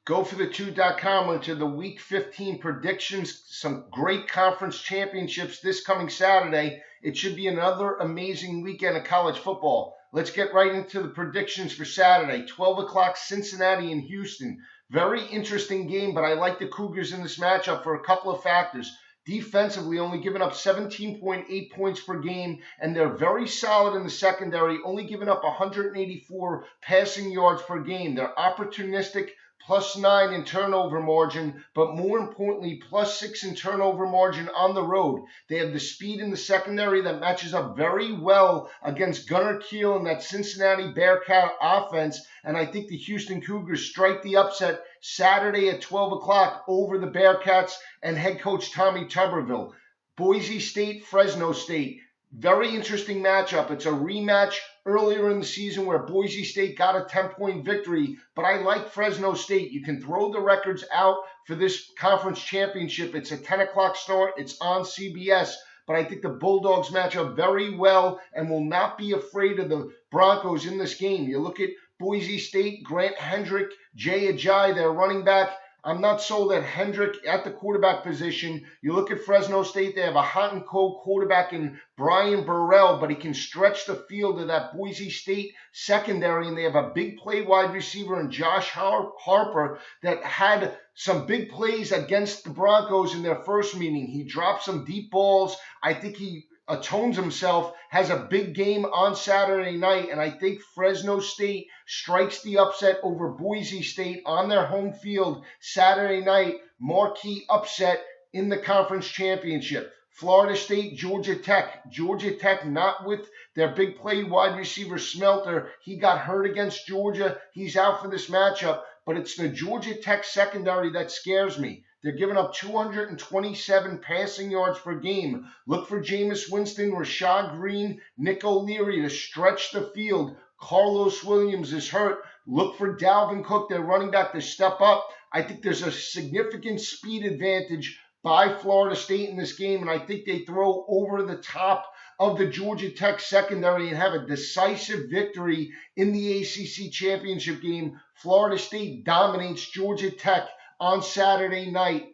GoForThe2.com into the Week 15 predictions. Some great conference championships this coming Saturday. It should be another amazing weekend of college football. Let's get right into the predictions for Saturday. 12 o'clock, Cincinnati and Houston. Very interesting game, but I like the Cougars in this matchup for a couple of factors. Defensively, only giving up 17.8 points per game, and they're very solid in the secondary, only giving up 184 passing yards per game. They're opportunistic, +9 in turnover margin, but more importantly, +6 in turnover margin on the road. They have the speed in the secondary that matches up very well against Gunnar Kiel and that Cincinnati Bearcat offense, and I think the Houston Cougars strike the upset Saturday at 12 o'clock over the Bearcats and head coach Tommy Tuberville. Boise State, Fresno State. Very interesting matchup. It's a rematch earlier in the season where Boise State got a 10-point victory, but I like Fresno State. You can throw the records out for this conference championship. It's a 10 o'clock start. It's on CBS, but I think the Bulldogs match up very well and will not be afraid of the Broncos in this game. You look at Boise State, Grant Hendrick, Jay Ajayi, their running back. I'm not sold at Hendrick at the quarterback position. You look at Fresno State, they have a hot and cold quarterback in Brian Burrell, but he can stretch the field of that Boise State secondary, and they have a big play wide receiver in Josh Harper that had some big plays against the Broncos in their first meeting. He dropped some deep balls. I think he atones himself, has a big game on Saturday night, and I think Fresno State strikes the upset over Boise State on their home field Saturday night. Marquee upset in the conference championship. Florida State, Georgia Tech. Georgia Tech not with their big play wide receiver Smelter. He got hurt against Georgia. He's out for this matchup, but it's the Georgia Tech secondary that scares me. They're giving up 227 passing yards per game. Look for Jameis Winston, Rashad Green, Nick O'Leary to stretch the field. Carlos Williams is hurt. Look for Dalvin Cook, their running back, to step up. I think there's a significant speed advantage by Florida State in this game, and I think they throw over the top of the Georgia Tech secondary and have a decisive victory in the ACC championship game. Florida State dominates Georgia Tech on Saturday night.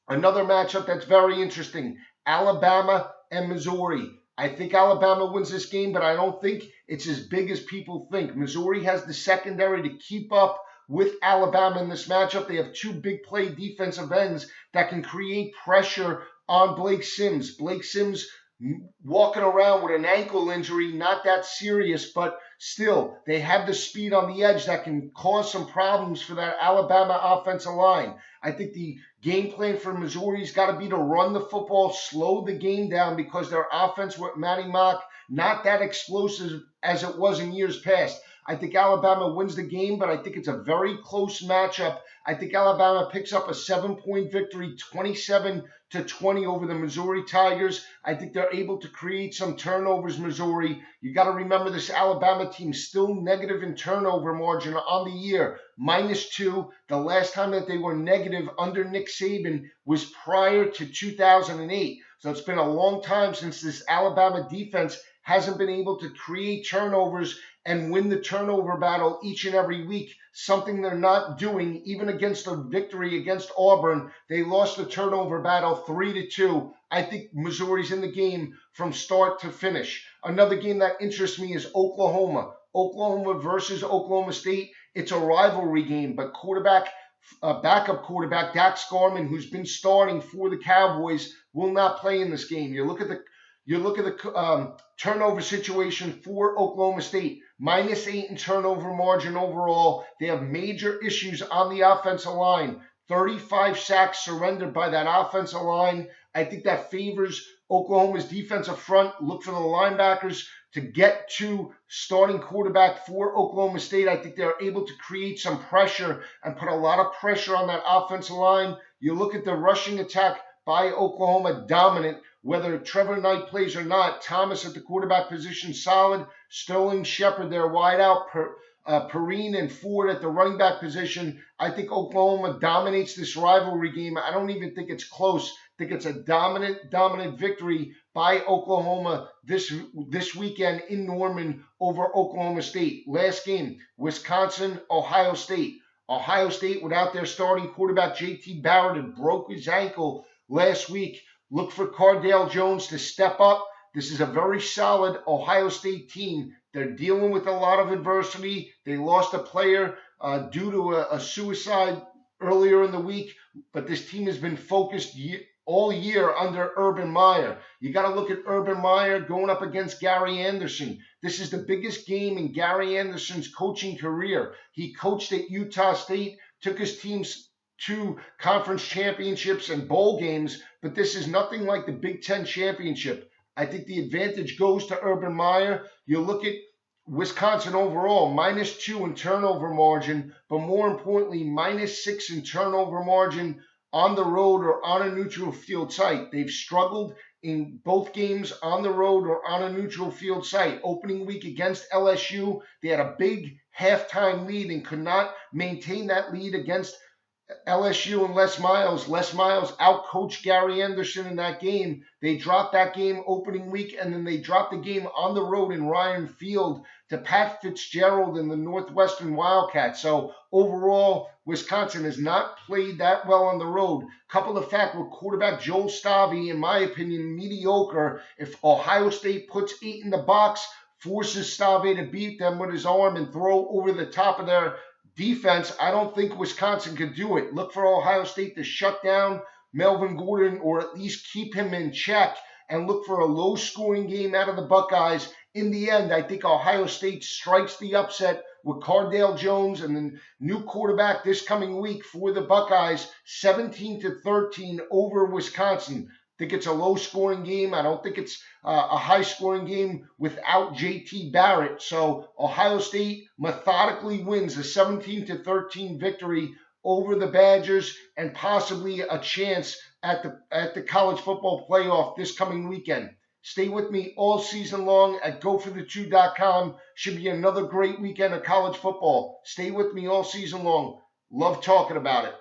Another matchup that's very interesting, Alabama and Missouri. I think Alabama wins this game, but I don't think it's as big as people think. Missouri has the secondary to keep up with Alabama in this matchup. They have two big play defensive ends that can create pressure on Blake Sims. Blake Sims walking around with an ankle injury, not that serious, but still, they have the speed on the edge that can cause some problems for that Alabama offensive line. I think the game plan for Missouri's got to be to run the football, slow the game down, because their offense with Matty Mock, not that explosive as it was in years past. I think Alabama wins the game, but I think it's a very close matchup. I think Alabama picks up a 7-point victory, 27-20 over the Missouri Tigers. I think they're able to create some turnovers, Missouri. You got to remember this Alabama team still negative in turnover margin on the year, -2. The last time that they were negative under Nick Saban was prior to 2008. So it's been a long time since this Alabama defense hasn't been able to create turnovers and win the turnover battle each and every week, something they're not doing. Even against the victory against Auburn, they lost the turnover battle 3-2. I think Missouri's in the game from start to finish. Another game that interests me is Oklahoma. Oklahoma versus Oklahoma State. It's a rivalry game, but backup quarterback Dax Garman, who's been starting for the Cowboys, will not play in this game. You look at the turnover situation for Oklahoma State, -8 in turnover margin overall. They have major issues on the offensive line. 35 sacks surrendered by that offensive line. I think that favors Oklahoma's defensive front. Look for the linebackers to get to starting quarterback for Oklahoma State. I think they're able to create some pressure and put a lot of pressure on that offensive line. You look at the rushing attack by Oklahoma, dominant. Whether Trevor Knight plays or not, Thomas at the quarterback position, solid. Sterling Shepard, their wideout. Perrine and Ford at the running back position. I think Oklahoma dominates this rivalry game. I don't even think it's close. I think it's a dominant victory by Oklahoma this weekend in Norman over Oklahoma State. Last game, Wisconsin, Ohio State. Ohio State, without their starting quarterback, JT Barrett, had broke his ankle last week. Look for Cardale Jones to step up. This is a very solid Ohio State team. They're dealing with a lot of adversity. They lost a player due to a suicide earlier in the week, but this team has been focused all year under Urban Meyer. You got to look at Urban Meyer going up against Gary Anderson. This is the biggest game in Gary Anderson's coaching career. He coached at Utah State, took his teams to conference championships and bowl games, but this is nothing like the Big Ten championship. I think the advantage goes to Urban Meyer. You look at Wisconsin overall, -2 in turnover margin, but more importantly, -6 in turnover margin on the road or on a neutral field site. They've struggled in both games on the road or on a neutral field site. Opening week against LSU, they had a big halftime lead and could not maintain that lead against LSU and Les Miles. Les Miles outcoached Gary Anderson in that game. They dropped that game opening week, and then they dropped the game on the road in Ryan Field to Pat Fitzgerald and the Northwestern Wildcats. So overall, Wisconsin has not played that well on the road. Couple of facts with quarterback Joel Stave, in my opinion, mediocre. If Ohio State puts 8 in the box, forces Stave to beat them with his arm and throw over the top of their defense, I don't think Wisconsin could do it. Look for Ohio State to shut down Melvin Gordon or at least keep him in check, and look for a low-scoring game out of the Buckeyes. In the end, I think Ohio State strikes the upset with Cardale Jones and the new quarterback this coming week for the Buckeyes, 17-13 over Wisconsin. I think it's a low-scoring game. I don't think it's a high-scoring game without JT Barrett. So Ohio State methodically wins a 17-13 victory over the Badgers and possibly a chance at the college football playoff this coming weekend. Stay with me all season long at GoForThe2.com. Should be another great weekend of college football. Stay with me all season long. Love talking about it.